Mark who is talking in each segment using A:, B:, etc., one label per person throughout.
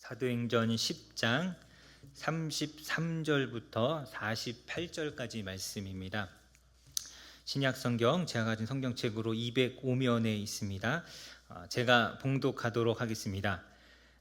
A: 사도행전 10장 33절부터 48절까지 말씀입니다. 신약성경 제가 가진 성경책으로 205면에 있습니다. 제가 봉독하도록 하겠습니다.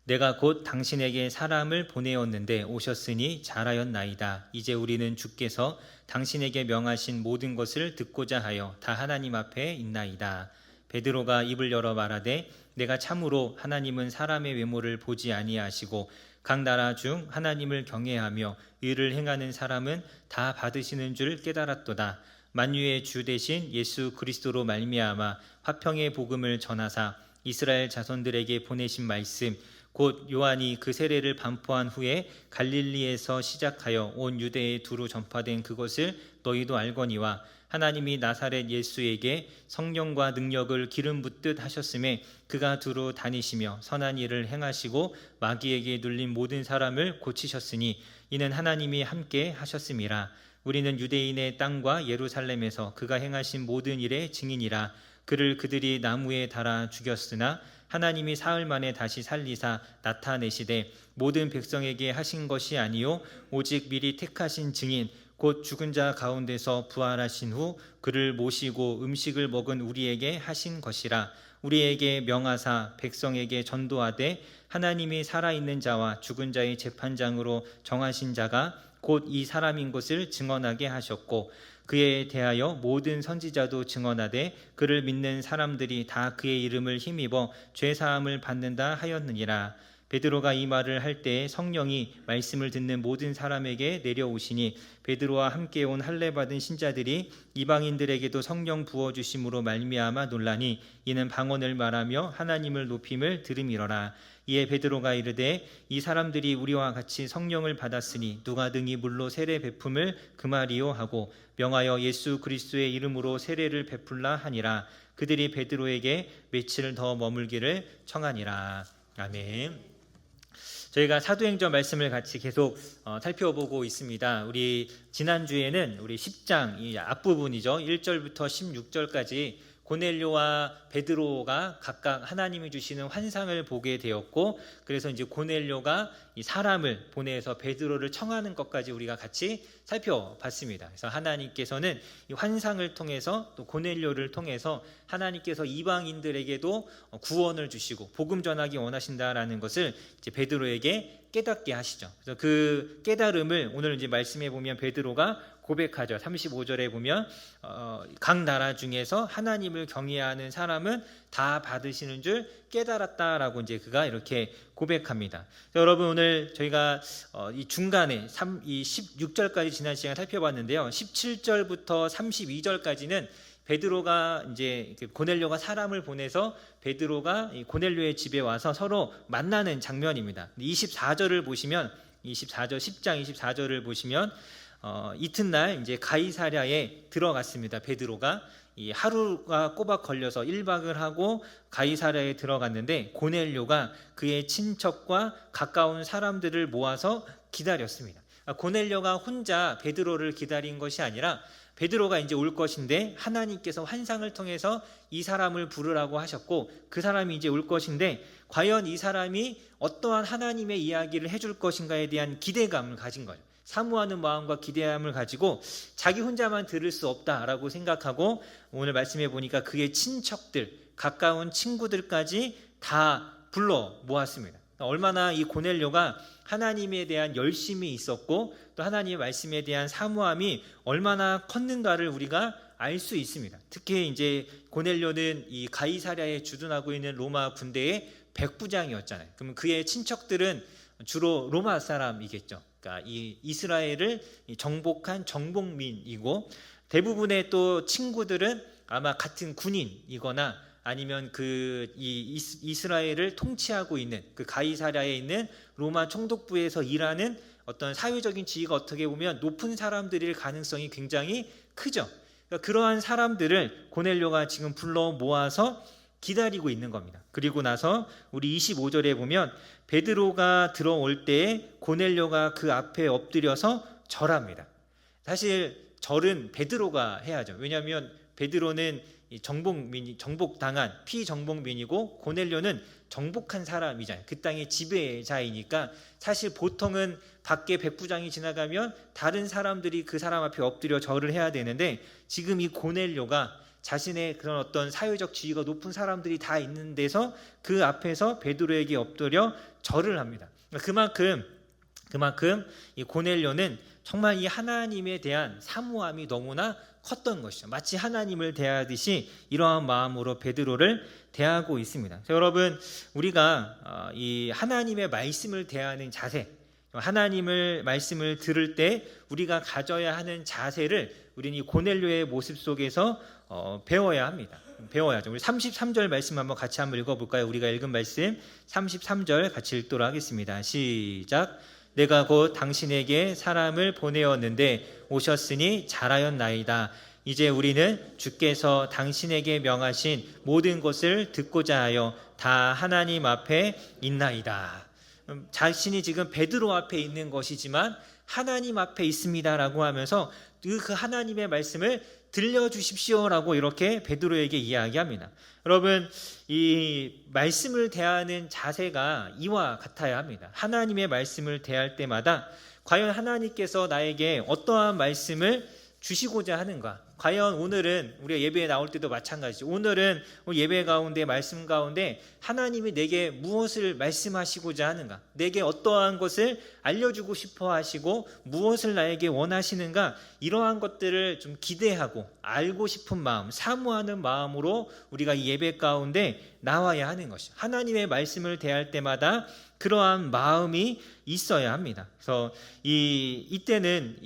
A: 내가 곧 당신에게 사람을 보내었는데 오셨으니 잘하였나이다. 이제 우리는 주께서 당신에게 명하신 모든 것을 듣고자 하여 다 하나님 앞에 있나이다. 베드로가 입을 열어 말하되 내가 참으로 하나님은 사람의 외모를 보지 아니하시고 각 나라 중 하나님을 경외하며 의를 행하는 사람은 다 받으시는 줄 깨달았도다. 만유의 주 되신 예수 그리스도로 말미암아 화평의 복음을 전하사 이스라엘 자손들에게 보내신 말씀 곧 요한이 그 세례를 반포한 후에 갈릴리에서 시작하여 온 유대에 두루 전파된 그것을 너희도 알거니와 하나님이 나사렛 예수에게 성령과 능력을 기름 붓듯 하셨음에 그가 두루 다니시며 선한 일을 행하시고 마귀에게 눌린 모든 사람을 고치셨으니 이는 하나님이 함께 하셨음이라. 우리는 유대인의 땅과 예루살렘에서 그가 행하신 모든 일의 증인이라. 그를 그들이 나무에 달아 죽였으나 하나님이 사흘 만에 다시 살리사 나타내시되 모든 백성에게 하신 것이 아니요 오직 미리 택하신 증인 곧 죽은 자 가운데서 부활하신 후 그를 모시고 음식을 먹은 우리에게 하신 것이라. 우리에게 명하사 백성에게 전도하되 하나님이 살아있는 자와 죽은 자의 재판장으로 정하신 자가 곧 이 사람인 것을 증언하게 하셨고 그에 대하여 모든 선지자도 증언하되 그를 믿는 사람들이 다 그의 이름을 힘입어 죄사함을 받는다 하였느니라. 베드로가 이 말을 할 때에 성령이 말씀을 듣는 모든 사람에게 내려오시니 베드로와 함께 온 할례 받은 신자들이 이방인들에게도 성령 부어주심으로 말미암아 놀라니 이는 방언을 말하며 하나님을 높임을 들음이러라. 이에 베드로가 이르되 이 사람들이 우리와 같이 성령을 받았으니 누가 등이 물로 세례 베품을 금하리요 하고 명하여 예수 그리스도의 이름으로 세례를 베풀라 하니라. 그들이 베드로에게 며칠 더 머물기를 청하니라. 아멘. 저희가 사도행전 말씀을 같이 계속 살펴보고 있습니다. 우리 지난주에는 우리 10장 이 앞부분이죠. 1절부터 16절까지 고넬료와 베드로가 각각 하나님이 주시는 환상을 보게 되었고, 그래서 이제 고넬료가 이 사람을 보내서 베드로를 청하는 것까지 우리가 같이 살펴봤습니다. 그래서 하나님께서는 이 환상을 통해서 또 고넬료를 통해서 하나님께서 이방인들에게도 구원을 주시고 복음 전하기 원하신다라는 것을 이제 베드로에게 깨닫게 하시죠. 그래서 그 깨달음을 오늘 이제 말씀해 보면 베드로가 고백하죠. 35절에 보면 각 나라 중에서 하나님을 경외하는 사람은 다 받으시는 줄 깨달았다라고 이제 그가 이렇게 고백합니다. 여러분 오늘 저희가 이 중간에 이 16절까지 지난 시간에 살펴봤는데요. 17절부터 32절까지는 베드로가 이제 고넬료가 사람을 보내서 베드로가 고넬료의 집에 와서 서로 만나는 장면입니다. 24절을 보시면 24절 10장 24절을 보시면 이튿날 이제 가이사랴에 들어갔습니다. 베드로가 이 하루가 꼬박 걸려서 1박을 하고 가이사랴에 들어갔는데 고넬료가 그의 친척과 가까운 사람들을 모아서 기다렸습니다. 고넬료가 혼자 베드로를 기다린 것이 아니라 베드로가 이제 올 것인데 하나님께서 환상을 통해서 이 사람을 부르라고 하셨고 그 사람이 이제 올 것인데 과연 이 사람이 어떠한 하나님의 이야기를 해줄 것인가에 대한 기대감을 가진 거예요. 사모하는 마음과 기대함을 가지고 자기 혼자만 들을 수 없다라고 생각하고 오늘 말씀해 보니까 그의 친척들, 가까운 친구들까지 다 불러 모았습니다. 얼마나 이 고넬료가 하나님에 대한 열심이 있었고 또 하나님의 말씀에 대한 사모함이 얼마나 컸는가를 우리가 알 수 있습니다. 특히 이제 고넬료는 이 가이사랴에 주둔하고 있는 로마 군대의 백부장이었잖아요. 그러면 그의 친척들은 주로 로마 사람이겠죠. 그러니까 이 이스라엘을 정복한 정복민이고 대부분의 또 친구들은 아마 같은 군인이거나 아니면 이 이스라엘을 통치하고 있는 그 가이사랴에 있는 로마 총독부에서 일하는 어떤 사회적인 지위가 어떻게 보면 높은 사람들일 가능성이 굉장히 크죠. 그러니까 그러한 사람들을 고넬료가 지금 불러 모아서 기다리고 있는 겁니다. 그리고 나서 우리 25절에 보면 베드로가 들어올 때에 고넬료가 그 앞에 엎드려서 절합니다. 사실 절은 베드로가 해야죠. 왜냐하면 베드로는 이 정복당한 피정복민이고 고넬료는 정복한 사람이잖아요. 그 땅의 지배자이니까 사실 보통은 밖에 백부장이 지나가면 다른 사람들이 그 사람 앞에 엎드려 절을 해야 되는데 지금 이 고넬료가 자신의 그런 어떤 사회적 지위가 높은 사람들이 다 있는 데서 그 앞에서 베드로에게 엎드려 절을 합니다. 그만큼 이 고넬료는 정말 이 하나님에 대한 사모함이 너무나 컸던 것이죠. 마치 하나님을 대하듯이 이러한 마음으로 베드로를 대하고 있습니다. 여러분, 우리가 이 하나님의 말씀을 대하는 자세, 하나님을 말씀을 들을 때 우리가 가져야 하는 자세를 우리는 이 고넬료의 모습 속에서 배워야 합니다. 배워야죠. 우리 33절 말씀 한번 같이 한번 읽어볼까요? 우리가 읽은 말씀 33절 같이 읽도록 하겠습니다. 시작. 내가 곧 당신에게 사람을 보내었는데 오셨으니 잘하였나이다. 이제 우리는 주께서 당신에게 명하신 모든 것을 듣고자 하여 다 하나님 앞에 있나이다. 자신이 지금 베드로 앞에 있는 것이지만 하나님 앞에 있습니다라고 하면서 그 하나님의 말씀을 들려주십시오라고 이렇게 베드로에게 이야기합니다. 여러분, 이 말씀을 대하는 자세가 이와 같아야 합니다. 하나님의 말씀을 대할 때마다 과연 하나님께서 나에게 어떠한 말씀을 주시고자 하는가? 과연 오늘은 우리가 예배에 나올 때도 마찬가지죠. 오늘은 예배 가운데 말씀 가운데 하나님이 내게 무엇을 말씀하시고자 하는가? 내게 어떠한 것을 알려주고 싶어 하시고 무엇을 나에게 원하시는가? 이러한 것들을 좀 기대하고 알고 싶은 마음, 사모하는 마음으로 우리가 이 예배 가운데 나와야 하는 것이죠. 하나님의 말씀을 대할 때마다 그러한 마음이 있어야 합니다. 그래서 이때는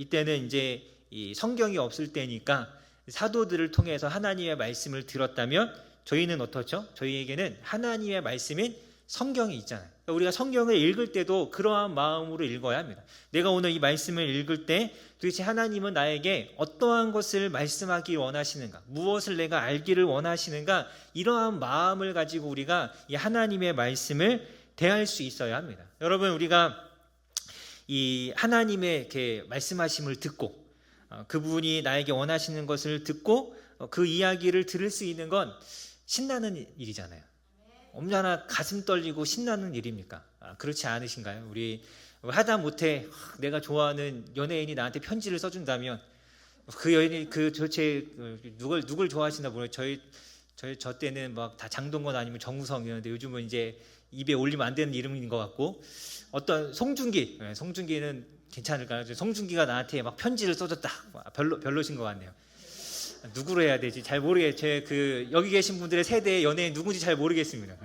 A: 이제 이 성경이 없을 때니까 사도들을 통해서 하나님의 말씀을 들었다면 저희는 어떻죠? 저희에게는 하나님의 말씀인 성경이 있잖아요. 그러니까 우리가 성경을 읽을 때도 그러한 마음으로 읽어야 합니다. 내가 오늘 이 말씀을 읽을 때 도대체 하나님은 나에게 어떠한 것을 말씀하기 원하시는가? 무엇을 내가 알기를 원하시는가? 이러한 마음을 가지고 우리가 이 하나님의 말씀을 대할 수 있어야 합니다. 여러분, 우리가 이 하나님의 이렇게 말씀하심을 듣고 그분이 나에게 원하시는 것을 듣고 그 이야기를 들을 수 있는 건 신나는 일이잖아요. 얼마나 가슴 떨리고 신나는 일입니까? 그렇지 않으신가요? 우리 하다못해 내가 좋아하는 연예인이 나한테 편지를 써준다면 그 연예인 도대체 누굴 좋아하시나 모르겠어요. 저 때는 막 다 장동건 아니면 정우성이었는데 요즘은 이제 입에 올리면 안 되는 이름인 것 같고 어떤 송중기는 괜찮을까요? 송중기가 나한테 막 편지를 써줬다. 별로신 것 같네요. 누구로 해야 되지? 잘 모르겠어요. 여기 계신 분들의 세대의 연예인 누군지 잘 모르겠습니다.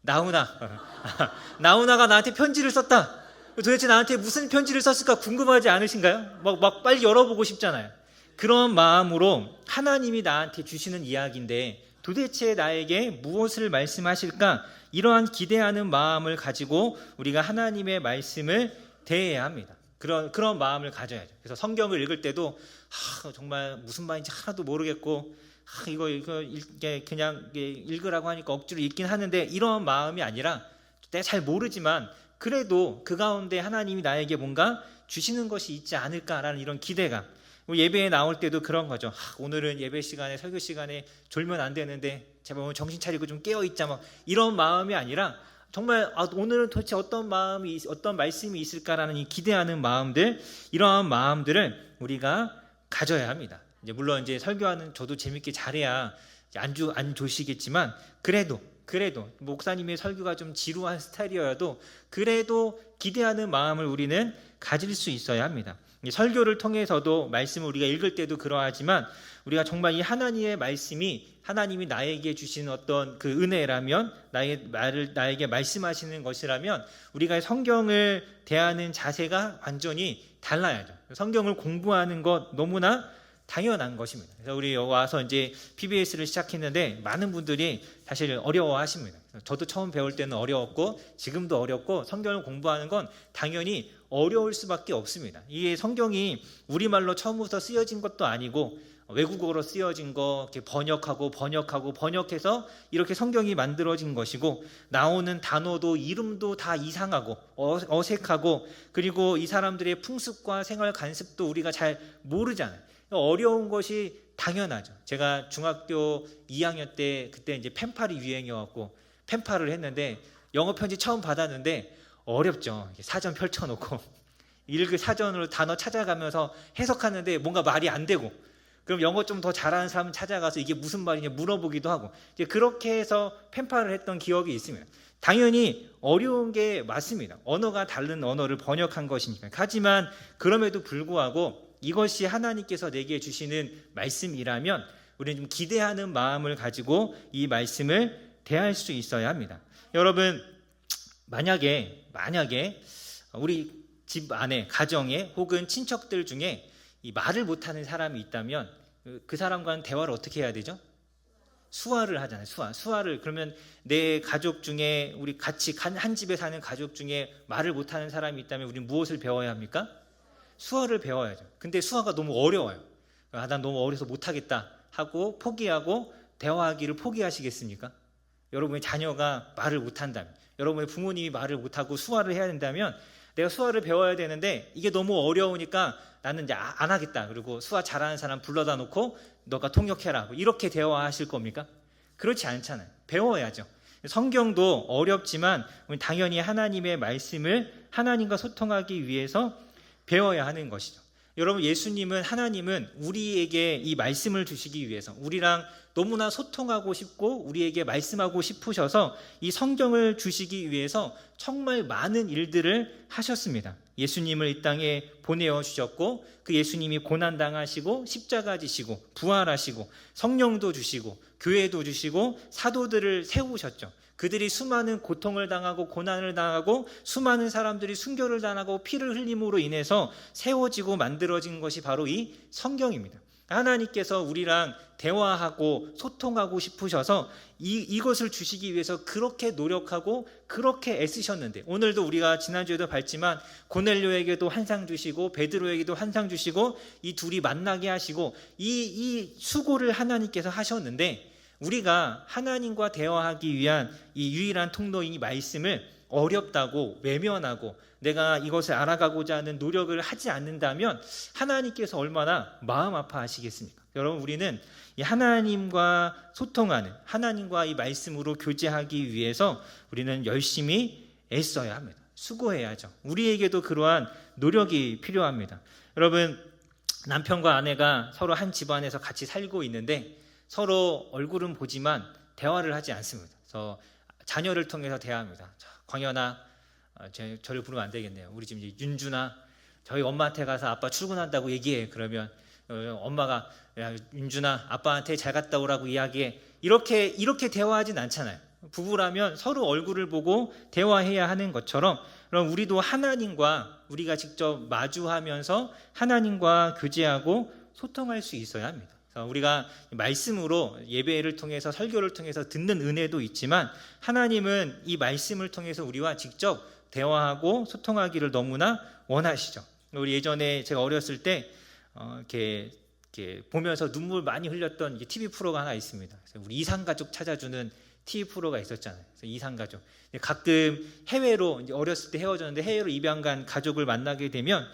A: 나훈아가 나한테 편지를 썼다. 도대체 나한테 무슨 편지를 썼을까 궁금하지 않으신가요? 막 빨리 열어보고 싶잖아요. 그런 마음으로 하나님이 나한테 주시는 이야기인데 도대체 나에게 무엇을 말씀하실까? 이러한 기대하는 마음을 가지고 우리가 하나님의 말씀을 대해야 합니다. 그런 마음을 가져야죠. 그래서 성경을 읽을 때도 정말 무슨 말인지 하나도 모르겠고 이거 그냥 읽으라고 하니까 억지로 읽긴 하는데 이런 마음이 아니라 내가 잘 모르지만 그래도 그 가운데 하나님이 나에게 뭔가 주시는 것이 있지 않을까라는 이런 기대감. 예배에 나올 때도 그런 거죠. 오늘은 예배 시간에 설교 시간에 졸면 안 되는데 제발 오늘 정신 차리고 좀 깨어있자 막 이런 마음이 아니라 정말 오늘은 도대체 어떤 말씀이 있을까라는 이 기대하는 마음들, 이러한 마음들을 우리가 가져야 합니다. 이제 물론 이제 설교하는 저도 재밌게 잘해야 안 좋으시겠지만 그래도 목사님의 설교가 좀 지루한 스타일이어도 그래도 기대하는 마음을 우리는 가질 수 있어야 합니다. 설교를 통해서도 말씀을 우리가 읽을 때도 그러하지만 우리가 정말 이 하나님의 말씀이 하나님이 나에게 주신 어떤 그 은혜라면 나에게 말씀하시는 것이라면 우리가 성경을 대하는 자세가 완전히 달라야죠. 성경을 공부하는 것 너무나 당연한 것입니다. 그래서 우리 와서 이제 PBS를 시작했는데 많은 분들이 사실 어려워하십니다. 저도 처음 배울 때는 어려웠고 지금도 어렵고 성경을 공부하는 건 당연히 어려울 수밖에 없습니다. 이게 성경이 우리말로 처음부터 쓰여진 것도 아니고 외국어로 쓰여진 거 이렇게 번역해서 이렇게 성경이 만들어진 것이고 나오는 단어도 이름도 다 이상하고 어색하고 그리고 이 사람들의 풍습과 생활 관습도 우리가 잘 모르잖아요. 어려운 것이 당연하죠. 제가 중학교 2학년 때 그때 이제 펜팔이 유행이었고 펜팔을 했는데 영어 편지 처음 받았는데 어렵죠. 사전 펼쳐놓고 읽을 사전으로 단어 찾아가면서 해석하는데 뭔가 말이 안 되고, 그럼 영어 좀 더 잘하는 사람 찾아가서 이게 무슨 말이냐 물어보기도 하고, 이제 그렇게 해서 펜팔을 했던 기억이 있습니다. 당연히 어려운 게 맞습니다. 언어가 다른 언어를 번역한 것이니까. 하지만 그럼에도 불구하고 이것이 하나님께서 내게 주시는 말씀이라면 우리는 좀 기대하는 마음을 가지고 이 말씀을 대할 수 있어야 합니다. 여러분, 만약에 우리 집 안에, 가정에 혹은 친척들 중에 이 말을 못하는 사람이 있다면 그 사람과는 대화를 어떻게 해야 되죠? 수화를 하잖아요. 수화를. 그러면 내 가족 중에, 우리 같이 한 집에 사는 가족 중에 말을 못하는 사람이 있다면 우리는 무엇을 배워야 합니까? 수화를 배워야죠. 근데 수화가 너무 어려워요. 난 너무 어려서 못하겠다 하고 포기하고 대화하기를 포기하시겠습니까? 여러분의 자녀가 말을 못한다면, 여러분의 부모님이 말을 못하고 수화를 해야 된다면 내가 수화를 배워야 되는데 이게 너무 어려우니까 나는 이제 안 하겠다. 그리고 수화 잘하는 사람 불러다 놓고 너가 통역해라. 이렇게 대화하실 겁니까? 그렇지 않잖아요. 배워야죠. 성경도 어렵지만 당연히 하나님의 말씀을 하나님과 소통하기 위해서 배워야 하는 것이죠. 여러분, 하나님은 우리에게 이 말씀을 주시기 위해서, 우리랑 너무나 소통하고 싶고 우리에게 말씀하고 싶으셔서 이 성경을 주시기 위해서 정말 많은 일들을 하셨습니다. 예수님을 이 땅에 보내어 주셨고, 그 예수님이 고난당하시고 십자가 지시고 부활하시고 성령도 주시고 교회도 주시고 사도들을 세우셨죠. 그들이 수많은 고통을 당하고 고난을 당하고 수많은 사람들이 순교를 당하고 피를 흘림으로 인해서 세워지고 만들어진 것이 바로 이 성경입니다. 하나님께서 우리랑 대화하고 소통하고 싶으셔서 이것을 주시기 위해서 그렇게 노력하고 그렇게 애쓰셨는데, 오늘도 우리가 지난주에도 봤지만 고넬료에게도 한 상 주시고 베드로에게도 한 상 주시고 이 둘이 만나게 하시고 이 수고를 하나님께서 하셨는데, 우리가 하나님과 대화하기 위한 이 유일한 통로인 이 말씀을 어렵다고 외면하고 내가 이것을 알아가고자 하는 노력을 하지 않는다면 하나님께서 얼마나 마음 아파하시겠습니까? 여러분, 우리는 이 하나님과 소통하는, 하나님과 이 말씀으로 교제하기 위해서 우리는 열심히 애써야 합니다. 수고해야죠. 우리에게도 그러한 노력이 필요합니다. 여러분, 남편과 아내가 서로 한 집안에서 같이 살고 있는데 서로 얼굴은 보지만 대화를 하지 않습니다. 그래서 자녀를 통해서 대화합니다. 광현아, 저를 부르면 안 되겠네요. 우리 지금 윤준아, 저희 엄마한테 가서 아빠 출근한다고 얘기해. 그러면 엄마가, 야, 윤준아, 아빠한테 잘 갔다 오라고 이야기해. 이렇게 대화하진 않잖아요. 부부라면 서로 얼굴을 보고 대화해야 하는 것처럼, 그럼 우리도 하나님과 우리가 직접 마주하면서 하나님과 교제하고 소통할 수 있어야 합니다. 우리가 말씀으로 예배를 통해서 설교를 통해서 듣는 은혜도 있지만 하나님은 이 말씀을 통해서 우리와 직접 대화하고 소통하기를 너무나 원하시죠. 우리 예전에 제가 어렸을 때 이렇게 보면서 눈물 많이 흘렸던 TV 프로가 하나 있습니다. 우리 이상가족 찾아주는 TV 프로가 있었잖아요. 이상가족. 가끔 해외로, 이제 어렸을 때 헤어졌는데 해외로 입양 간 가족을 만나게 되면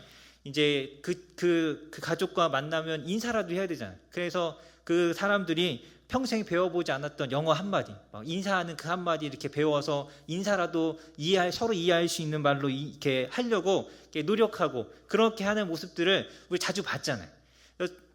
A: 이제 그 가족과 만나면 인사라도 해야 되잖아요. 그래서 그 사람들이 평생 배워보지 않았던 영어 한마디, 인사하는 그 한마디 이렇게 배워서 인사라도 서로 이해할 수 있는 말로 이렇게 하려고 이렇게 노력하고 그렇게 하는 모습들을 우리 자주 봤잖아요.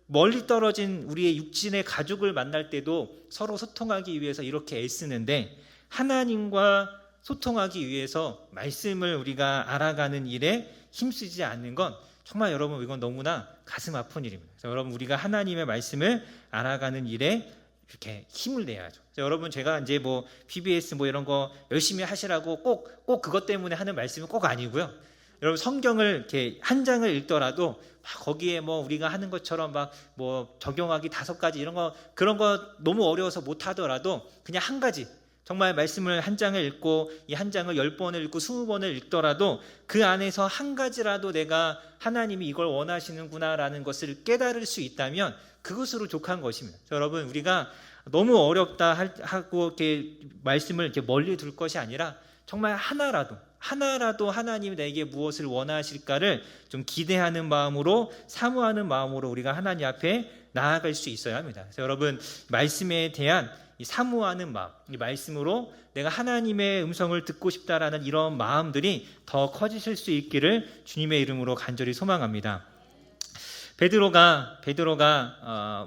A: 멀리 떨어진 우리의 육신의 가족을 만날 때도 서로 소통하기 위해서 이렇게 애쓰는데, 하나님과 소통하기 위해서 말씀을 우리가 알아가는 일에 힘쓰지 않는 건 정말 여러분, 이건 너무나 가슴 아픈 일입니다. 그래서 여러분, 우리가 하나님의 말씀을 알아가는 일에 이렇게 힘을 내야죠. 여러분, 제가 이제 PBS 이런 거 열심히 하시라고 꼭 그것 때문에 하는 말씀은 꼭 아니고요. 여러분, 성경을 이렇게 한 장을 읽더라도 거기에 우리가 하는 것처럼 적용하기 5가지 이런 거, 그런 거 너무 어려워서 못 하더라도 그냥 한 가지, 정말 말씀을 한 장을 읽고 이 한 장을 10번을 읽고 20번을 읽더라도 그 안에서 한 가지라도 내가 하나님이 이걸 원하시는구나라는 것을 깨달을 수 있다면 그것으로 족한 것입니다. 여러분, 우리가 너무 어렵다 하고 이렇게 말씀을 이렇게 멀리 둘 것이 아니라 정말 하나라도 하나라도 하나님이 나에게 무엇을 원하실까를 좀 기대하는 마음으로, 사모하는 마음으로 우리가 하나님 앞에 나아갈 수 있어야 합니다. 그래서 여러분, 말씀에 대한 이 사모하는 마음, 이 말씀으로 내가 하나님의 음성을 듣고 싶다라는 이런 마음들이 더 커지실 수 있기를 주님의 이름으로 간절히 소망합니다. 베드로가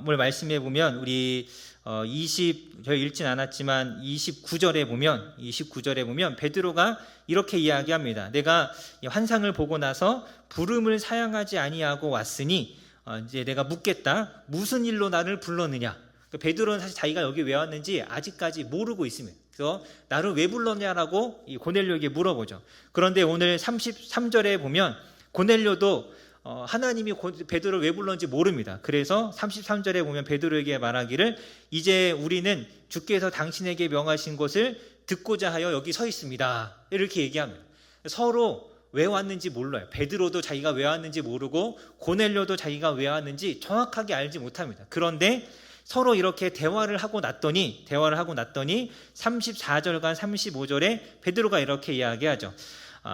A: 뭘 말씀해 보면 우리 저희 읽진 않았지만 29절에 보면 베드로가 이렇게 이야기합니다. 내가 환상을 보고 나서 부름을 사양하지 아니하고 왔으니 이제 내가 묻겠다. 무슨 일로 나를 불렀느냐? 베드로는 사실 자기가 여기 왜 왔는지 아직까지 모르고 있습니다. 그래서 나를 왜 불렀냐라고 이 고넬료에게 물어보죠. 그런데 오늘 33절에 보면 고넬료도 하나님이 베드로를 왜 불렀는지 모릅니다. 그래서 33절에 보면 베드로에게 말하기를 이제 우리는 주께서 당신에게 명하신 것을 듣고자 하여 여기 서 있습니다. 이렇게 얘기합니다. 서로 왜 왔는지 몰라요. 베드로도 자기가 왜 왔는지 모르고 고넬료도 자기가 왜 왔는지 정확하게 알지 못합니다. 그런데 서로 이렇게 대화를 하고 났더니 34절과 35절에 베드로가 이렇게 이야기하죠.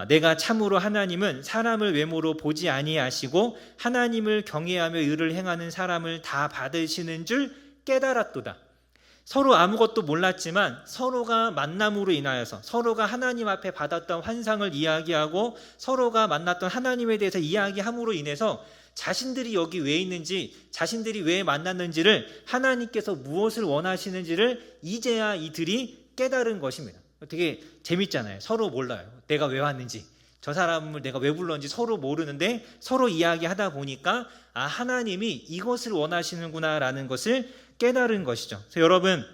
A: 내가 참으로 하나님은 사람을 외모로 보지 아니하시고 하나님을 경외하며 의를 행하는 사람을 다 받으시는 줄 깨달았도다. 서로 아무것도 몰랐지만 서로가 만남으로 인하여서 서로가 하나님 앞에 받았던 환상을 이야기하고 서로가 만났던 하나님에 대해서 이야기함으로 인해서 자신들이 여기 왜 있는지, 자신들이 왜 만났는지를, 하나님께서 무엇을 원하시는지를 이제야 이들이 깨달은 것입니다. 되게 재밌잖아요. 서로 몰라요. 내가 왜 왔는지, 저 사람을 내가 왜 불렀는지 서로 모르는데 서로 이야기하다 보니까 하나님이 이것을 원하시는구나라는 것을 깨달은 것이죠. 그래서 여러분,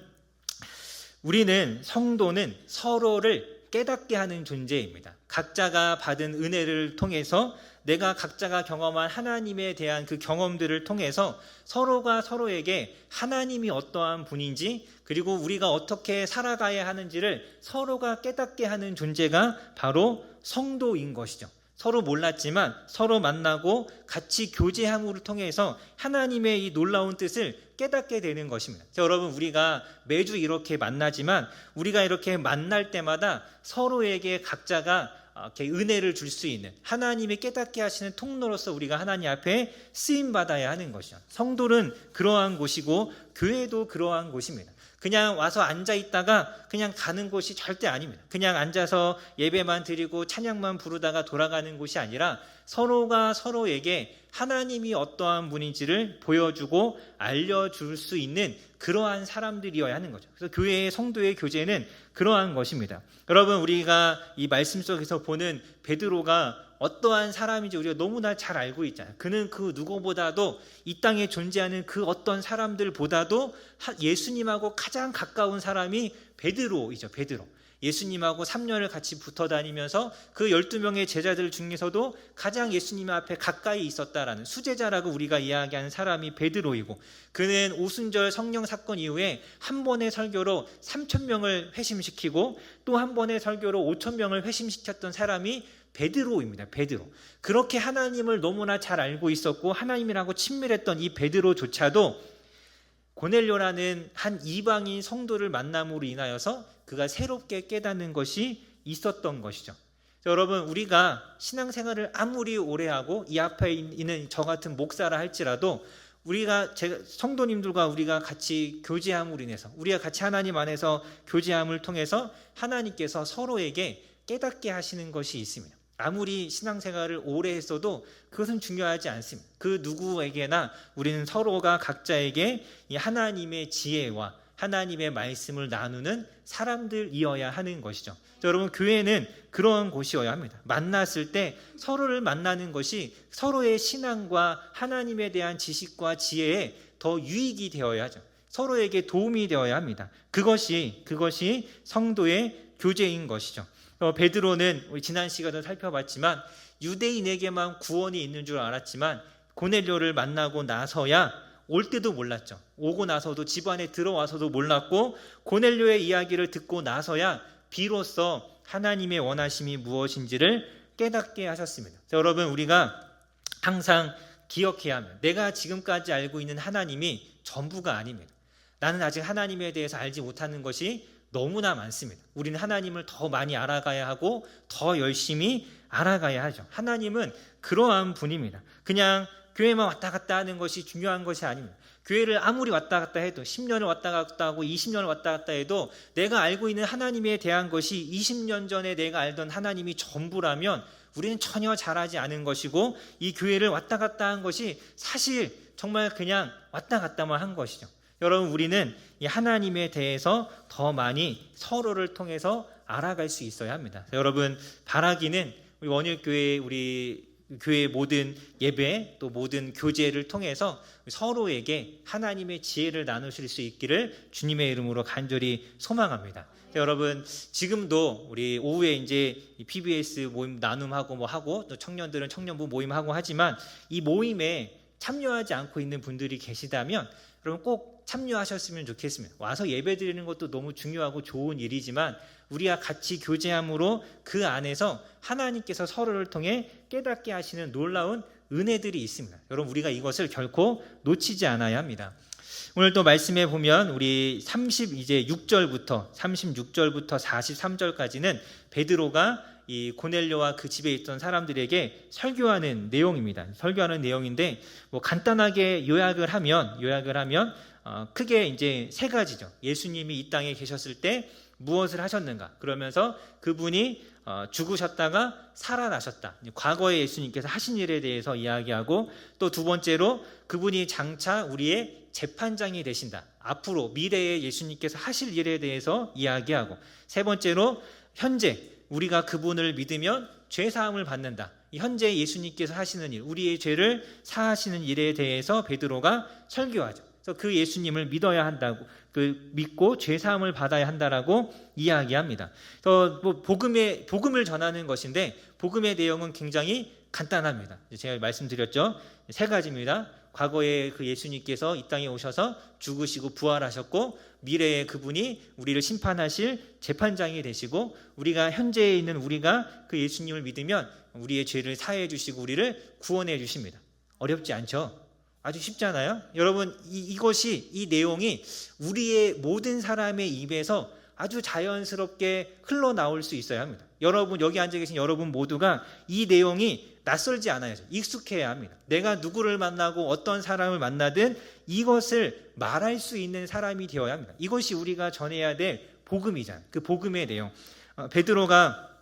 A: 우리는 성도는 서로를 깨닫게 하는 존재입니다. 각자가 받은 은혜를 통해서 내가 각자가 경험한 하나님에 대한 그 경험들을 통해서 서로가 서로에게 하나님이 어떠한 분인지, 그리고 우리가 어떻게 살아가야 하는지를 서로가 깨닫게 하는 존재가 바로 성도인 것이죠. 서로 몰랐지만 서로 만나고 같이 교제함을 통해서 하나님의 이 놀라운 뜻을 깨닫게 되는 것입니다. 여러분, 우리가 매주 이렇게 만나지만 우리가 이렇게 만날 때마다 서로에게 각자가 이렇게 은혜를 줄 수 있는, 하나님이 깨닫게 하시는 통로로서 우리가 하나님 앞에 쓰임받아야 하는 것이죠. 성도는 그러한 곳이고 교회도 그러한 곳입니다. 그냥 와서 앉아있다가 그냥 가는 곳이 절대 아닙니다. 그냥 앉아서 예배만 드리고 찬양만 부르다가 돌아가는 곳이 아니라 서로가 서로에게 하나님이 어떠한 분인지를 보여주고 알려줄 수 있는 그러한 사람들이어야 하는 거죠. 그래서 교회의 성도의 교제는 그러한 것입니다. 여러분, 우리가 이 말씀 속에서 보는 베드로가 어떠한 사람인지 우리가 너무나 잘 알고 있잖아요. 그는 그 누구보다도 이 땅에 존재하는 그 어떤 사람들보다도 예수님하고 가장 가까운 사람이 베드로이죠. 베드로. 예수님하고 3년을 같이 붙어 다니면서 그 12명의 제자들 중에서도 가장 예수님 앞에 가까이 있었다라는 수제자라고 우리가 이야기하는 사람이 베드로이고, 그는 오순절 성령 사건 이후에 한 번의 설교로 3,000명을 회심시키고 또 한 번의 설교로 5,000명을 회심시켰던 사람이 베드로입니다. 베드로. 그렇게 하나님을 너무나 잘 알고 있었고 하나님이라고 친밀했던 이 베드로조차도 고넬료라는 한 이방인 성도를 만남으로 인하여서 그가 새롭게 깨닫는 것이 있었던 것이죠. 여러분, 우리가 신앙생활을 아무리 오래 하고 이 앞에 있는 저 같은 목사라 할지라도 성도님들과 우리가 같이 교제함으로 인해서, 우리가 같이 하나님 안에서 교제함을 통해서 하나님께서 서로에게 깨닫게 하시는 것이 있습니다. 아무리 신앙생활을 오래 했어도 그것은 중요하지 않습니다. 그 누구에게나 우리는 서로가 각자에게 이 하나님의 지혜와 하나님의 말씀을 나누는 사람들이어야 하는 것이죠. 여러분, 교회는 그러한 곳이어야 합니다. 만났을 때 서로를 만나는 것이 서로의 신앙과 하나님에 대한 지식과 지혜에 더 유익이 되어야 하죠. 서로에게 도움이 되어야 합니다. 그것이 성도의 교제인 것이죠. 베드로는 우리 지난 시간에 살펴봤지만 유대인에게만 구원이 있는 줄 알았지만 고넬료를 만나고 나서야, 올 때도 몰랐죠. 오고 나서도, 집안에 들어와서도 몰랐고 고넬료의 이야기를 듣고 나서야 비로소 하나님의 원하심이 무엇인지를 깨닫게 하셨습니다. 여러분, 우리가 항상 기억해야 합니다. 내가 지금까지 알고 있는 하나님이 전부가 아닙니다. 나는 아직 하나님에 대해서 알지 못하는 것이 너무나 많습니다. 우리는 하나님을 더 많이 알아가야 하고 더 열심히 알아가야 하죠. 하나님은 그러한 분입니다. 그냥 교회만 왔다 갔다 하는 것이 중요한 것이 아닙니다. 교회를 아무리 왔다 갔다 해도 10년을 왔다 갔다 하고 20년을 왔다 갔다 해도 내가 알고 있는 하나님에 대한 것이 20년 전에 내가 알던 하나님이 전부라면 우리는 전혀 잘하지 않은 것이고, 이 교회를 왔다 갔다 한 것이 사실 정말 그냥 왔다 갔다만 한 것이죠. 여러분, 우리는 이 하나님에 대해서 더 많이 서로를 통해서 알아갈 수 있어야 합니다. 여러분, 바라기는 우리 원일교회, 우리 교회의 모든 예배 또 모든 교제를 통해서 서로에게 하나님의 지혜를 나누실 수 있기를 주님의 이름으로 간절히 소망합니다. 여러분, 지금도 우리 오후에 이제 PBS 모임 나눔하고 뭐 하고, 또 청년들은 청년부 모임하고 하지만 이 모임에 참여하지 않고 있는 분들이 계시다면 여러분 꼭 참여하셨으면 좋겠습니다. 와서 예배 드리는 것도 너무 중요하고 좋은 일이지만 우리가 같이 교제함으로 그 안에서 하나님께서 서로를 통해 깨닫게 하시는 놀라운 은혜들이 있습니다. 여러분, 우리가 이것을 결코 놓치지 않아야 합니다. 오늘 또 말씀해 보면 우리 36절부터 43절까지는 베드로가 이 고넬료와 그 집에 있던 사람들에게 설교하는 내용입니다. 설교하는 내용인데 뭐 간단하게 요약을 하면 크게 이제 세 가지죠. 예수님이 이 땅에 계셨을 때 무엇을 하셨는가? 그러면서 그분이 죽으셨다가 살아나셨다. 과거에 예수님께서 하신 일에 대해서 이야기하고, 또 두 번째로 그분이 장차 우리의 재판장이 되신다. 앞으로 미래에 예수님께서 하실 일에 대해서 이야기하고, 세 번째로 현재 우리가 그분을 믿으면 죄사함을 받는다. 이 현재 예수님께서 하시는 일, 우리의 죄를 사하시는 일에 대해서 베드로가 설교하죠. 그래서 그 예수님을 믿어야 한다고, 그 믿고 죄사함을 받아야 한다라고 이야기합니다. 그래서 뭐 복음을 전하는 것인데 복음의 내용은 굉장히 간단합니다. 제가 말씀드렸죠. 세 가지입니다. 과거에 그 예수님께서 이 땅에 오셔서 죽으시고 부활하셨고, 미래에 그분이 우리를 심판하실 재판장이 되시고, 우리가 현재에 있는 우리가 그 예수님을 믿으면 우리의 죄를 사해 주시고 우리를 구원해 주십니다. 어렵지 않죠? 아주 쉽잖아요. 여러분, 이 내용이 우리의 모든 사람의 입에서 아주 자연스럽게 흘러나올 수 있어야 합니다. 여러분, 여기 앉아 계신 여러분 모두가 이 내용이 낯설지 않아야죠. 익숙해야 합니다. 내가 누구를 만나고 어떤 사람을 만나든 이것을 말할 수 있는 사람이 되어야 합니다. 이것이 우리가 전해야 될 복음이잖아요. 그 복음의 내용. 베드로가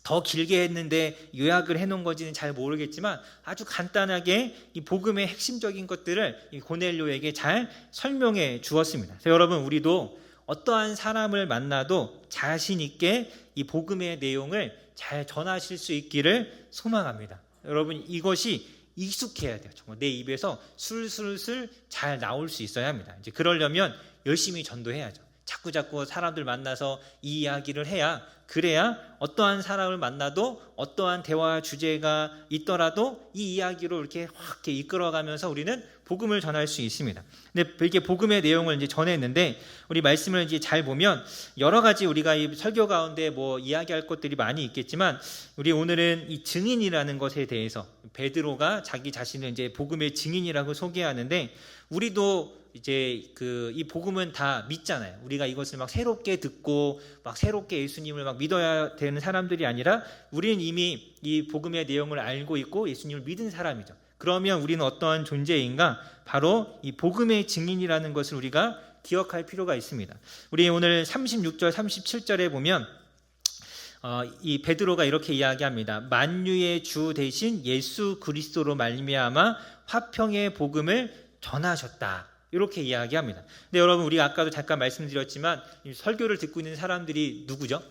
A: 더 길게 했는데 요약을 해놓은 건지는 잘 모르겠지만 아주 간단하게 이 복음의 핵심적인 것들을 이 고넬료에게 잘 설명해 주었습니다. 그래서 여러분, 우리도 어떠한 사람을 만나도 자신 있게 이 복음의 내용을 잘 전하실 수 있기를 소망합니다. 여러분, 이것이 익숙해야 돼요. 정말 내 입에서 술술술 잘 나올 수 있어야 합니다. 이제 그러려면 열심히 전도해야죠. 자꾸 사람들 만나서 이 이야기를 그래야 어떠한 사람을 만나도 어떠한 대화 주제가 있더라도 이 이야기로 이렇게 확 이끌어가면서 우리는 복음을 전할 수 있습니다. 근데 이렇게 복음의 내용을 이제 전했는데 우리 말씀을 이제 잘 보면 여러 가지 우리가 이 설교 가운데 뭐 이야기할 것들이 많이 있겠지만, 우리 오늘은 이 증인이라는 것에 대해서 베드로가 자기 자신을 이제 복음의 증인이라고 소개하는데, 우리도 이제 이 복음은 다 믿잖아요. 우리가 이것을 막 새롭게 듣고 막 새롭게 예수님을 막 믿어야 되는 사람들이 아니라 우리는 이미 이 복음의 내용을 알고 있고 예수님을 믿은 사람이죠. 그러면 우리는 어떠한 존재인가? 바로 이 복음의 증인이라는 것을 우리가 기억할 필요가 있습니다. 우리 오늘 36절 37절에 보면 이 베드로가 이렇게 이야기합니다. 만유의 주 대신 예수 그리스도로 말미암아 화평의 복음을 전하셨다. 이렇게 이야기합니다. 근데 여러분, 우리가 아까도 잠깐 말씀드렸지만 설교를 듣고 있는 사람들이 누구죠?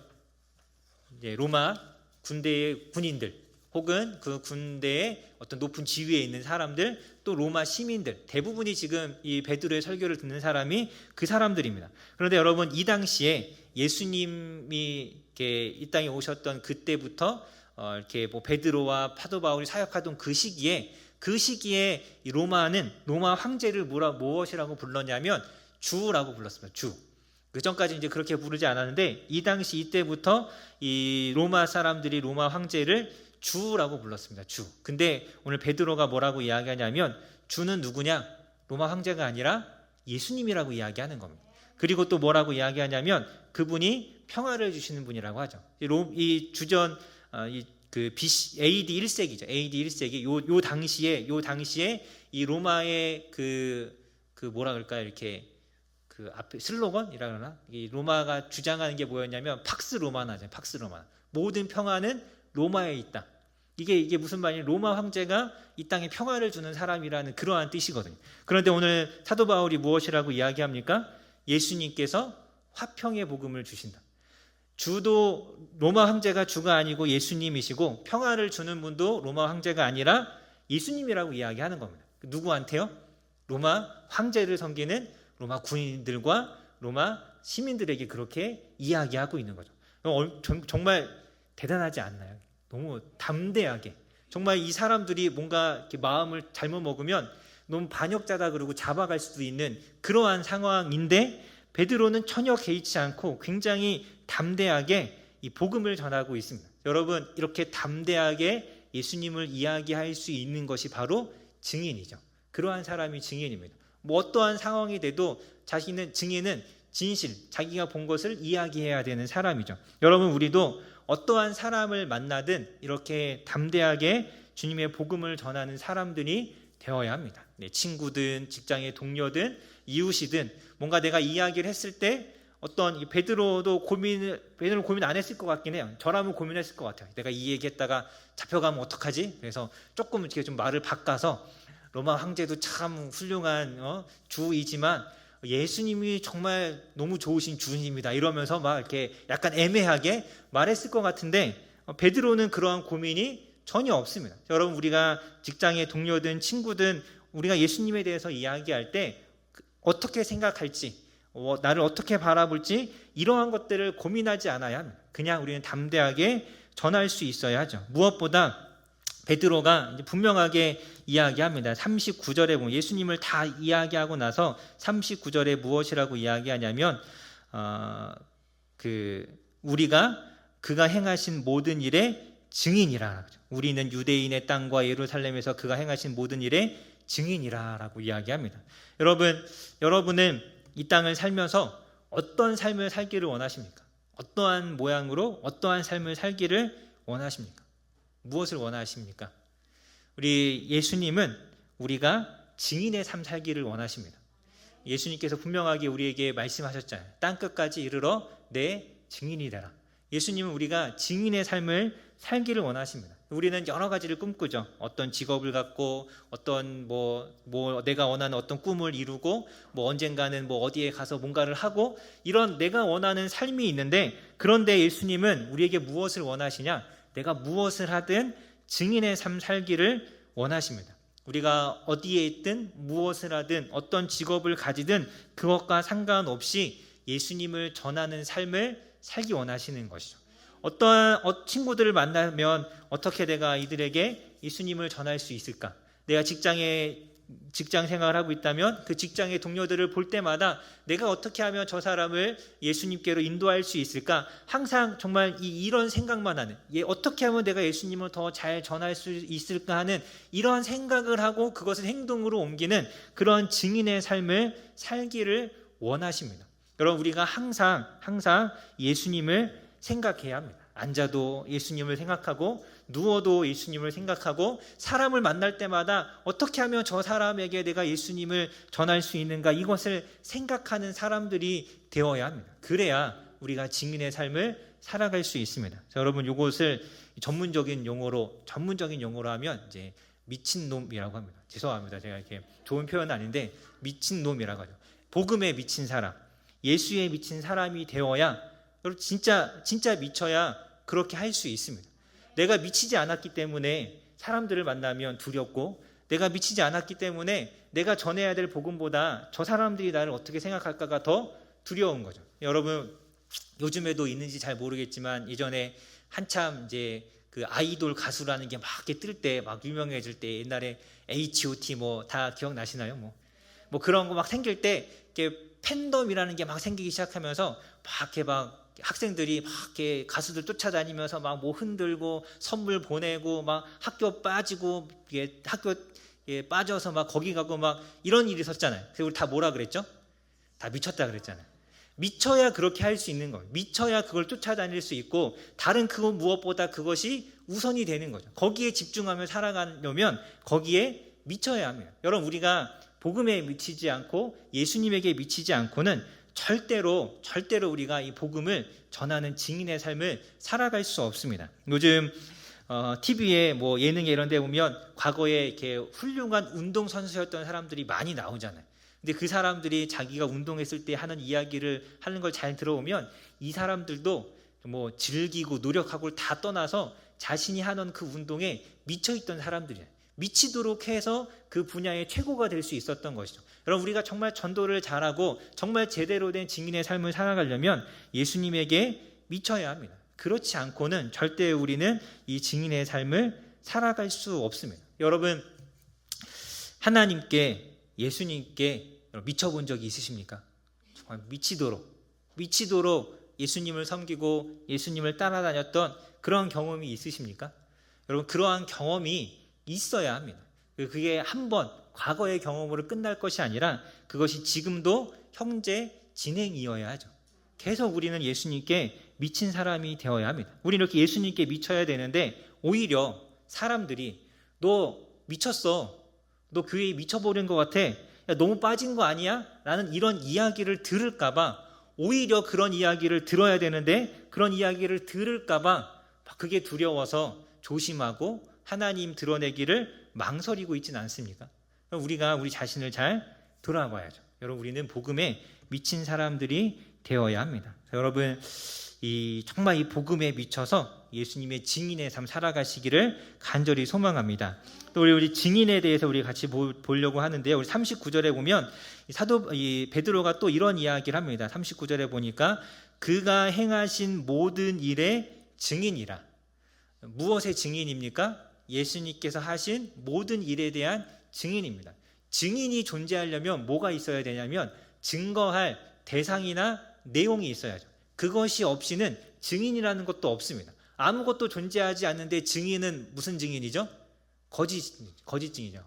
A: 이제 로마 군대의 군인들, 혹은 그 군대의 어떤 높은 지위에 있는 사람들, 또 로마 시민들, 대부분이 지금 이 베드로의 설교를 듣는 사람이 그 사람들입니다. 그런데 여러분, 이 당시에 예수님이 이렇게 이 땅에 오셨던 그때부터 이렇게 뭐 베드로와 사도 바울이 사역하던 그 시기에 이 로마 황제를 무엇이라고 불렀냐면 주라고 불렀습니다. 주. 그 전까지 이제 그렇게 부르지 않았는데 이 당시 이때부터 이 로마 사람들이 로마 황제를 주라고 불렀습니다. 주. 근데 오늘 베드로가 뭐라고 이야기하냐면 주는 누구냐? 로마 황제가 아니라 예수님이라고 이야기하는 겁니다. 그리고 또 뭐라고 이야기하냐면 그분이 평화를 주시는 분이라고 하죠. 이 주전 그 BC, AD 1세기죠. AD 1세기 요 당시에 이 로마의 그 뭐라 그럴까요? 이렇게 그 앞에 슬로건이라 그러나 이 로마가 주장하는 게 뭐였냐면 팍스 로마나죠. 팍스 로마나. 모든 평화는 로마에 있다. 이게 무슨 말이냐? 로마 황제가 이 땅에 평화를 주는 사람이라는 그러한 뜻이거든요. 그런데 오늘 사도 바울이 무엇이라고 이야기합니까? 예수님께서 화평의 복음을 주신다. 주도 로마 황제가 주가 아니고 예수님이시고 평화를 주는 분도 로마 황제가 아니라 예수님이라고 이야기하는 겁니다. 누구한테요? 로마 황제를 섬기는 로마 군인들과 로마 시민들에게 그렇게 이야기하고 있는 거죠. 정말 대단하지 않나요? 너무 담대하게. 정말 이 사람들이 뭔가 이렇게 마음을 잘못 먹으면 너무 반역자다 그러고 잡아갈 수도 있는 그러한 상황인데 베드로는 전혀 개의치 않고 굉장히 담대하게 이 복음을 전하고 있습니다. 여러분, 이렇게 담대하게 예수님을 이야기할 수 있는 것이 바로 증인이죠. 그러한 사람이 증인입니다. 뭐 어떠한 상황이 돼도 증인은 진실, 자기가 본 것을 이야기해야 되는 사람이죠. 여러분, 우리도 어떠한 사람을 만나든 이렇게 담대하게 주님의 복음을 전하는 사람들이 되어야 합니다. 친구든 직장의 동료든 이웃이든 뭔가 내가 이야기를 했을 때 어떤 베드로는 고민 안 했을 것 같긴 해요. 저라면 고민했을 것 같아요. 내가 이 얘기했다가 잡혀가면 어떡하지? 그래서 조금 이렇게 좀 말을 바꿔서 로마 황제도 참 훌륭한 주이지만 예수님이 정말 너무 좋으신 주님이다 이러면서 막 이렇게 약간 애매하게 말했을 것 같은데 베드로는 그러한 고민이 전혀 없습니다. 여러분, 우리가 직장의 동료든 친구든 우리가 예수님에 대해서 이야기할 때 어떻게 생각할지, 나를 어떻게 바라볼지 이러한 것들을 고민하지 않아야 합니다. 그냥 우리는 담대하게 전할 수 있어야 하죠. 무엇보다 베드로가 분명하게 이야기합니다. 39절에 보면 예수님을 다 이야기하고 나서 39절에 무엇이라고 이야기하냐면 우리가 그가 행하신 모든 일의 증인이라. 우리는 유대인의 땅과 예루살렘에서 그가 행하신 모든 일의 증인이라라고 이야기합니다. 여러분은 이 땅을 살면서 어떤 삶을 살기를 원하십니까? 어떠한 모양으로 어떠한 삶을 살기를 원하십니까? 무엇을 원하십니까? 우리 예수님은 우리가 증인의 삶 살기를 원하십니다. 예수님께서 분명하게 우리에게 말씀하셨잖아요. 땅끝까지 이르러 내 증인이 되라. 예수님은 우리가 증인의 삶을 살기를 원하십니다. 우리는 여러 가지를 꿈꾸죠. 어떤 직업을 갖고 어떤 내가 원하는 어떤 꿈을 이루고 언젠가는 어디에 가서 뭔가를 하고 이런 내가 원하는 삶이 있는데, 그런데 예수님은 우리에게 무엇을 원하시냐? 내가 무엇을 하든 증인의 삶 살기를 원하십니다. 우리가 어디에 있든 무엇을 하든 어떤 직업을 가지든 그것과 상관없이 예수님을 전하는 삶을 살기 원하시는 것이죠. 어떠한 친구들을 만나면 어떻게 내가 이들에게 예수님을 전할 수 있을까? 내가 직장 생활을 하고 있다면 그 직장의 동료들을 볼 때마다 내가 어떻게 하면 저 사람을 예수님께로 인도할 수 있을까? 항상 정말 이런 생각만 하는, 어떻게 하면 내가 예수님을 더 잘 전할 수 있을까 하는 이러한 생각을 하고 그것을 행동으로 옮기는 그런 증인의 삶을 살기를 원하십니다. 여러분, 우리가 항상 예수님을 생각해야 합니다. 앉아도 예수님을 생각하고 누워도 예수님을 생각하고 사람을 만날 때마다 어떻게 하면 저 사람에게 내가 예수님을 전할 수 있는가, 이것을 생각하는 사람들이 되어야 합니다. 그래야 우리가 증인의 삶을 살아갈 수 있습니다. 자, 여러분, 이것을 전문적인 용어로 하면 이제 미친놈이라고 합니다. 죄송합니다. 제가 이렇게 좋은 표현은 아닌데 미친놈이라고 하죠. 복음에 미친 사람, 예수에 미친 사람이 되어야, 여러분, 진짜 미쳐야 그렇게 할 수 있습니다. 내가 미치지 않았기 때문에 사람들을 만나면 두렵고, 내가 미치지 않았기 때문에 내가 전해야 될 복음보다 저 사람들이 나를 어떻게 생각할까가 더 두려운 거죠. 여러분, 요즘에도 있는지 잘 모르겠지만 예전에 한참 이제 그 아이돌 가수라는 게 막 이렇게 뜰 때, 막 유명해질 때, 옛날에 H.O.T 다 기억나시나요? 뭐 그런 거 막 생길 때 이렇게 팬덤이라는 게 막 생기기 시작하면서 막 학생들이 막 이렇게 가수들 쫓아다니면서 막 흔들고 선물 보내고 막 학교 빠지고 빠져서 막 거기 가고 막 이런 일이 있었잖아요. 그래서 우리 다 뭐라 그랬죠? 다 미쳤다 그랬잖아요. 미쳐야 그렇게 할 수 있는 거예요. 미쳐야 그걸 쫓아다닐 수 있고 다른 그 무엇보다 그것이 우선이 되는 거죠. 거기에 집중하며 살아가려면 거기에 미쳐야 합니다. 여러분, 우리가 복음에 미치지 않고 예수님에게 미치지 않고는 절대로 우리가 이 복음을 전하는 증인의 삶을 살아갈 수 없습니다. 요즘 TV에 뭐 예능에 이런 데 보면 과거에 이렇게 훌륭한 운동선수였던 사람들이 많이 나오잖아요. 근데 그 사람들이 자기가 운동했을 때 하는 이야기를 하는 걸 잘 들어보면 이 사람들도 뭐 즐기고 노력하고 다 떠나서 자신이 하는 그 운동에 미쳐있던 사람들이에요. 미치도록 해서 그 분야의 최고가 될 수 있었던 것이죠. 여러분, 우리가 정말 전도를 잘하고 정말 제대로 된 증인의 삶을 살아가려면 예수님에게 미쳐야 합니다. 그렇지 않고는 절대 우리는 이 증인의 삶을 살아갈 수 없습니다. 여러분, 하나님께, 예수님께 미쳐본 적이 있으십니까? 정말 미치도록 예수님을 섬기고 예수님을 따라다녔던 그런 경험이 있으십니까? 여러분, 그러한 경험이 있어야 합니다. 그게 한번 과거의 경험으로 끝날 것이 아니라 그것이 지금도 현재 진행이어야 하죠. 계속 우리는 예수님께 미친 사람이 되어야 합니다. 우리는 이렇게 예수님께 미쳐야 되는데 오히려 사람들이 너 미쳤어, 너 교회에 미쳐버린 것 같아, 야, 너무 빠진 거 아니야? 라는 이런 이야기를 들을까봐, 오히려 그런 이야기를 들어야 되는데 그런 이야기를 들을까봐 그게 두려워서 조심하고 하나님 드러내기를 망설이고 있지는 않습니까? 우리가 우리 자신을 잘 돌아봐야죠. 여러분, 우리는 복음에 미친 사람들이 되어야 합니다. 여러분, 정말 이 복음에 미쳐서 예수님의 증인의 삶 살아가시기를 간절히 소망합니다. 또 우리 증인에 대해서 우리 같이 보려고 하는데요. 우리 39절에 보면 베드로가 또 이런 이야기를 합니다. 39절에 보니까 그가 행하신 모든 일의 증인이라. 무엇의 증인입니까? 예수님께서 하신 모든 일에 대한 증인입니다. 증인이 존재하려면 뭐가 있어야 되냐면 증거할 대상이나 내용이 있어야죠. 그것이 없이는 증인이라는 것도 없습니다. 아무것도 존재하지 않는데 증인은 무슨 증인이죠? 거짓 증인이죠.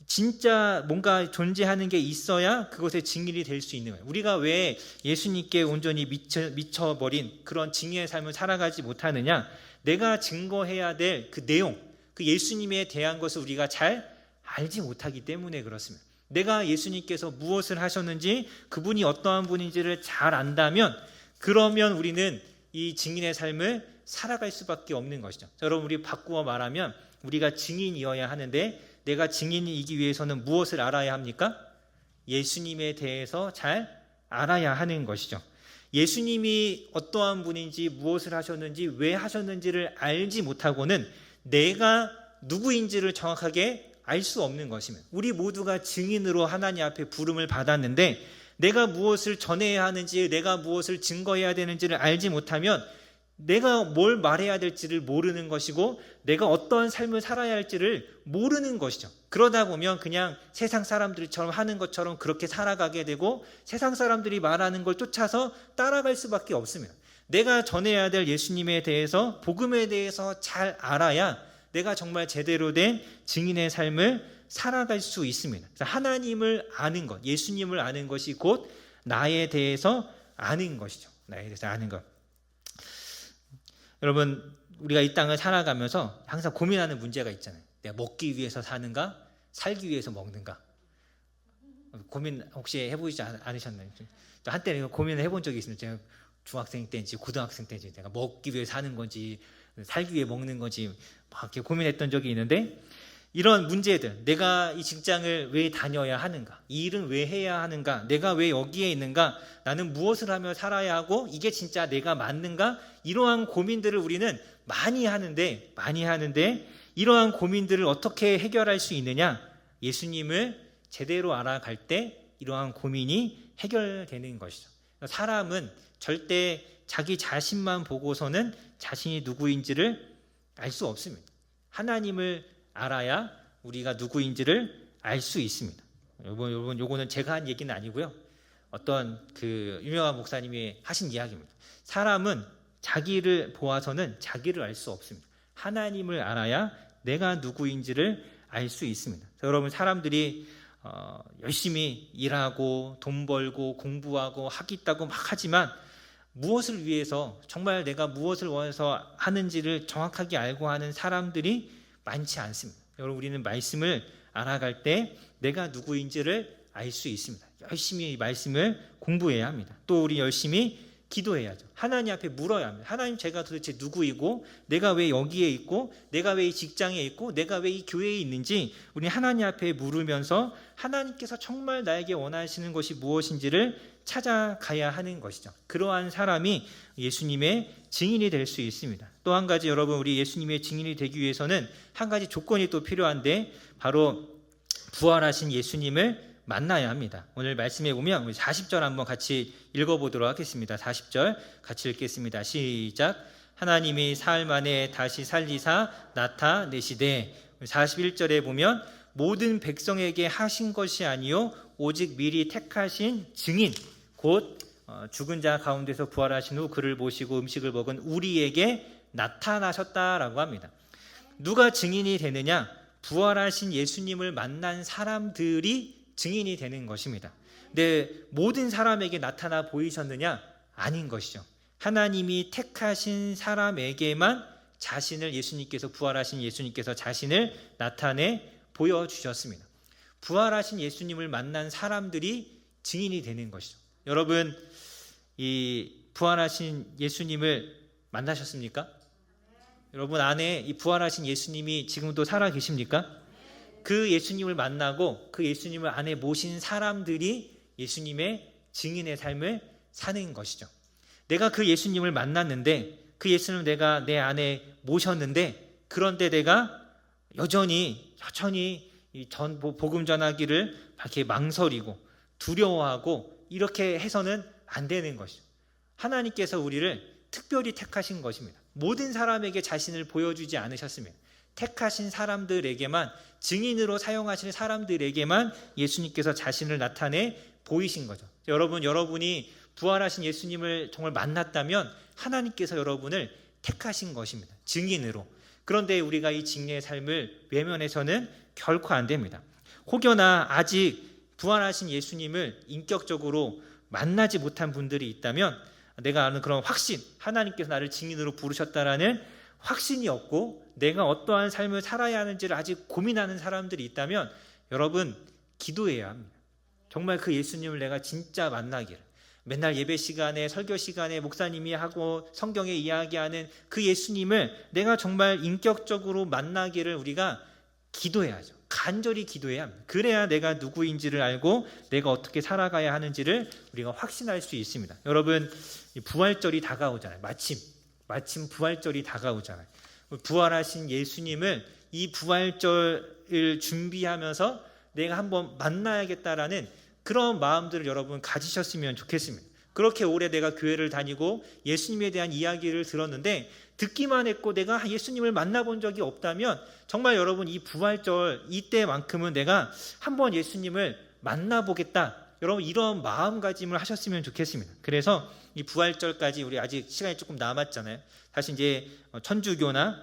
A: 진짜 뭔가 존재하는 게 있어야 그것의 증인이 될 수 있는 거예요. 우리가 왜 예수님께 온전히 미쳐버린 그런 증인의 삶을 살아가지 못하느냐? 내가 증거해야 될 그 내용, 그 예수님에 대한 것을 우리가 잘 알지 못하기 때문에 그렇습니다. 내가 예수님께서 무엇을 하셨는지, 그분이 어떠한 분인지를 잘 안다면, 그러면 우리는 이 증인의 삶을 살아갈 수밖에 없는 것이죠. 자, 여러분, 우리 바꾸어 말하면 우리가 증인이어야 하는데, 내가 증인이기 위해서는 무엇을 알아야 합니까? 예수님에 대해서 잘 알아야 하는 것이죠. 예수님이 어떠한 분인지, 무엇을 하셨는지, 왜 하셨는지를 알지 못하고는 내가 누구인지를 정확하게 알 수 없는 것입니다. 우리 모두가 증인으로 하나님 앞에 부름을 받았는데 내가 무엇을 전해야 하는지, 내가 무엇을 증거해야 되는지를 알지 못하면 내가 뭘 말해야 될지를 모르는 것이고 내가 어떠한 삶을 살아야 할지를 모르는 것이죠. 그러다 보면 그냥 세상 사람들처럼 하는 것처럼 그렇게 살아가게 되고 세상 사람들이 말하는 걸 쫓아서 따라갈 수밖에 없습니다. 내가 전해야 될 예수님에 대해서, 복음에 대해서 잘 알아야 내가 정말 제대로 된 증인의 삶을 살아갈 수 있습니다. 하나님을 아는 것, 예수님을 아는 것이 곧 나에 대해서 아는 것이죠. 나에 대해서 아는 것. 여러분, 우리가 이 땅을 살아가면서 항상 고민하는 문제가 있잖아요. 내가 먹기 위해서 사는가? 살기 위해서 먹는가? 고민 혹시 해보지 않으셨나요? 한때는 고민을 해본 적이 있습니다. 제가 중학생 때인지 고등학생 때인지 내가 먹기 위해 사는 건지 살기 위해 먹는 건지 막 이렇게 고민했던 적이 있는데, 이런 문제들, 내가 이 직장을 왜 다녀야 하는가? 이 일은 왜 해야 하는가? 내가 왜 여기에 있는가? 나는 무엇을 하며 살아야 하고 이게 진짜 내가 맞는가? 이러한 고민들을 우리는 많이 하는데 이러한 고민들을 어떻게 해결할 수 있느냐? 예수님을 제대로 알아갈 때 이러한 고민이 해결되는 것이죠. 사람은 절대 자기 자신만 보고서는 자신이 누구인지를 알 수 없습니다. 하나님을 알아야 우리가 누구인지를 알 수 있습니다. 여러분, 요거는 제가 한 얘기는 아니고요. 어떤 그 유명한 목사님이 하신 이야기입니다. 사람은 자기를 보아서는 자기를 알 수 없습니다. 하나님을 알아야 내가 누구인지를 알 수 있습니다. 여러분, 사람들이 열심히 일하고 돈 벌고 공부하고 하겠다고 막 하지만 무엇을 위해서, 정말 내가 무엇을 원해서 하는지를 정확하게 알고 하는 사람들이 많지 않습니다. 여러분, 우리는 말씀을 알아갈 때 내가 누구인지를 알 수 있습니다. 열심히 이 말씀을 공부해야 합니다. 또 우리 열심히 기도해야죠. 하나님 앞에 물어야 합니다. 하나님, 제가 도대체 누구이고 내가 왜 여기에 있고 내가 왜 이 직장에 있고 내가 왜 이 교회에 있는지 우리 하나님 앞에 물으면서 하나님께서 정말 나에게 원하시는 것이 무엇인지를 찾아가야 하는 것이죠. 그러한 사람이 예수님의 증인이 될 수 있습니다. 또 한 가지, 여러분, 우리 예수님의 증인이 되기 위해서는 한 가지 조건이 또 필요한데, 바로 부활하신 예수님을 만나야 합니다. 오늘 말씀에 보면 우리 40절 한번 같이 읽어보도록 하겠습니다. 40절 같이 읽겠습니다. 시작. 하나님이 사흘 만에 다시 살리사 나타내시되. 41절에 보면 모든 백성에게 하신 것이 아니요 오직 미리 택하신 증인, 곧 죽은 자 가운데서 부활하신 후 그를 보시고 음식을 먹은 우리에게 나타나셨다라고 합니다. 누가 증인이 되느냐? 부활하신 예수님을 만난 사람들이 증인이 되는 것입니다. 근데 모든 사람에게 나타나 보이셨느냐? 아닌 것이죠. 하나님이 택하신 사람에게만 자신을, 예수님께서, 부활하신 예수님께서 자신을 나타내 보여주셨습니다. 부활하신 예수님을 만난 사람들이 증인이 되는 것이죠. 여러분, 이 부활하신 예수님을 만나셨습니까? 여러분 안에 이 부활하신 예수님이 지금도 살아 계십니까? 그 예수님을 만나고 그 예수님을 안에 모신 사람들이 예수님의 증인의 삶을 사는 것이죠. 내가 그 예수님을 만났는데, 그 예수님을 내가 내 안에 모셨는데, 그런데 내가 여전히 이 복음 전하기를 이렇게 망설이고 두려워하고 이렇게 해서는 안 되는 것이죠. 하나님께서 우리를 특별히 택하신 것입니다. 모든 사람에게 자신을 보여주지 않으셨습니다. 택하신 사람들에게만, 증인으로 사용하실 사람들에게만 예수님께서 자신을 나타내 보이신 거죠. 여러분이 부활하신 예수님을 정말 만났다면 하나님께서 여러분을 택하신 것입니다. 증인으로. 그런데 우리가 이 증인의 삶을 외면해서는 결코 안 됩니다. 혹여나 아직 부활하신 예수님을 인격적으로 만나지 못한 분들이 있다면, 내가 아는 그런 확신, 하나님께서 나를 증인으로 부르셨다라는 확신이 없고 내가 어떠한 삶을 살아야 하는지를 아직 고민하는 사람들이 있다면, 여러분 기도해야 합니다. 정말 그 예수님을 내가 진짜 만나기를, 맨날 예배 시간에, 설교 시간에 목사님이 하고 성경에 이야기하는 그 예수님을 내가 정말 인격적으로 만나기를 우리가 기도해야죠. 간절히 기도해야 합니다. 그래야 내가 누구인지를 알고 내가 어떻게 살아가야 하는지를 우리가 확신할 수 있습니다. 여러분, 부활절이 다가오잖아요. 마침 부활절이 다가오잖아요. 부활하신 예수님을, 이 부활절을 준비하면서 내가 한번 만나야겠다라는 그런 마음들을 여러분 가지셨으면 좋겠습니다. 그렇게 오래 내가 교회를 다니고 예수님에 대한 이야기를 들었는데 듣기만 했고 내가 예수님을 만나본 적이 없다면, 정말 여러분 이 부활절 이때만큼은 내가 한번 예수님을 만나보겠다, 여러분 이런 마음가짐을 하셨으면 좋겠습니다. 그래서 이 부활절까지 우리 아직 시간이 조금 남았잖아요. 사실 이제 천주교나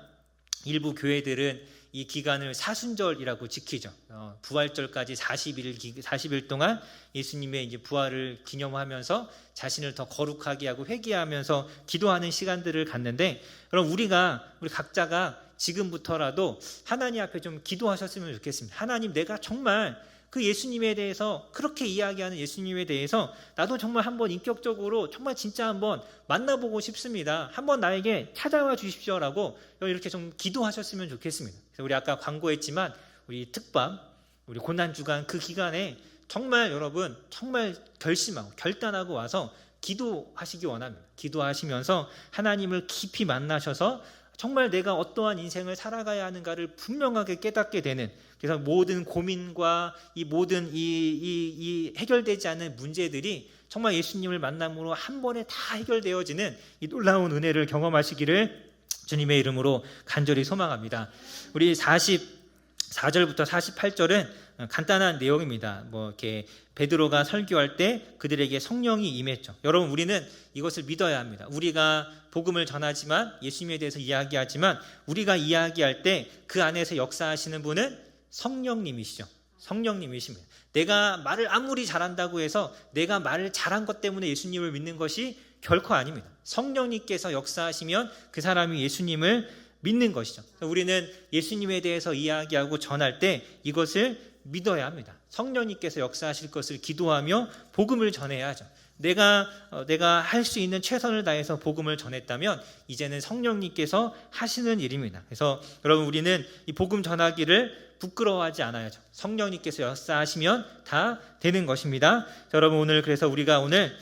A: 일부 교회들은 이 기간을 사순절이라고 지키죠. 부활절까지 40일 동안 예수님의 이제 부활을 기념하면서 자신을 더 거룩하게 하고 회개하면서 기도하는 시간들을 갖는데, 그럼 우리 각자가 지금부터라도 하나님 앞에 좀 기도하셨으면 좋겠습니다. 하나님, 내가 정말 그 예수님에 대해서, 그렇게 이야기하는 예수님에 대해서 나도 정말 한번 인격적으로 정말 진짜 한번 만나보고 싶습니다. 한번 나에게 찾아와 주십시오라고 이렇게 좀 기도하셨으면 좋겠습니다. 그래서 우리 아까 광고했지만 우리 특밤, 우리 고난주간 그 기간에 정말 여러분 정말 결심하고 결단하고 와서 기도하시기 원합니다. 기도하시면서 하나님을 깊이 만나셔서 정말 내가 어떠한 인생을 살아가야 하는가를 분명하게 깨닫게 되는, 그래서 모든 고민과 이 모든 이 해결되지 않는 문제들이 정말 예수님을 만남으로 한 번에 다 해결되어지는 이 놀라운 은혜를 경험하시기를 주님의 이름으로 간절히 소망합니다. 우리 44절부터 48절은 간단한 내용입니다. 이렇게 베드로가 설교할 때 그들에게 성령이 임했죠. 여러분, 우리는 이것을 믿어야 합니다. 우리가 복음을 전하지만, 예수님에 대해서 이야기하지만, 우리가 이야기할 때 그 안에서 역사하시는 분은 성령님이시죠. 성령님이십니다. 내가 말을 아무리 잘한다고 해서 내가 말을 잘한 것 때문에 예수님을 믿는 것이 결코 아닙니다. 성령님께서 역사하시면 그 사람이 예수님을 믿는 것이죠. 우리는 예수님에 대해서 이야기하고 전할 때 이것을 믿어야 합니다. 성령님께서 역사하실 것을 기도하며 복음을 전해야 하죠. 내가 할 수 있는 최선을 다해서 복음을 전했다면 이제는 성령님께서 하시는 일입니다. 그래서 여러분, 우리는 이 복음 전하기를 부끄러워하지 않아야죠. 성령님께서 역사하시면 다 되는 것입니다. 자, 여러분, 오늘 그래서 우리가 오늘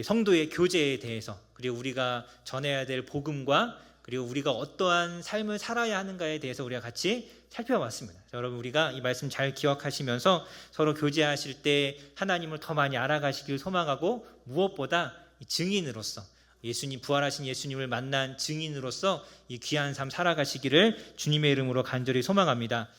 A: 성도의 교제에 대해서, 그리고 우리가 전해야 될 복음과, 그리고 우리가 어떠한 삶을 살아야 하는가에 대해서 우리가 같이 살펴봤습니다. 자, 여러분, 우리가 이 말씀 잘 기억하시면서 서로 교제하실 때 하나님을 더 많이 알아가시길 소망하고, 무엇보다 증인으로서, 예수님, 부활하신 예수님을 만난 증인으로서 이 귀한 삶 살아가시기를 주님의 이름으로 간절히 소망합니다.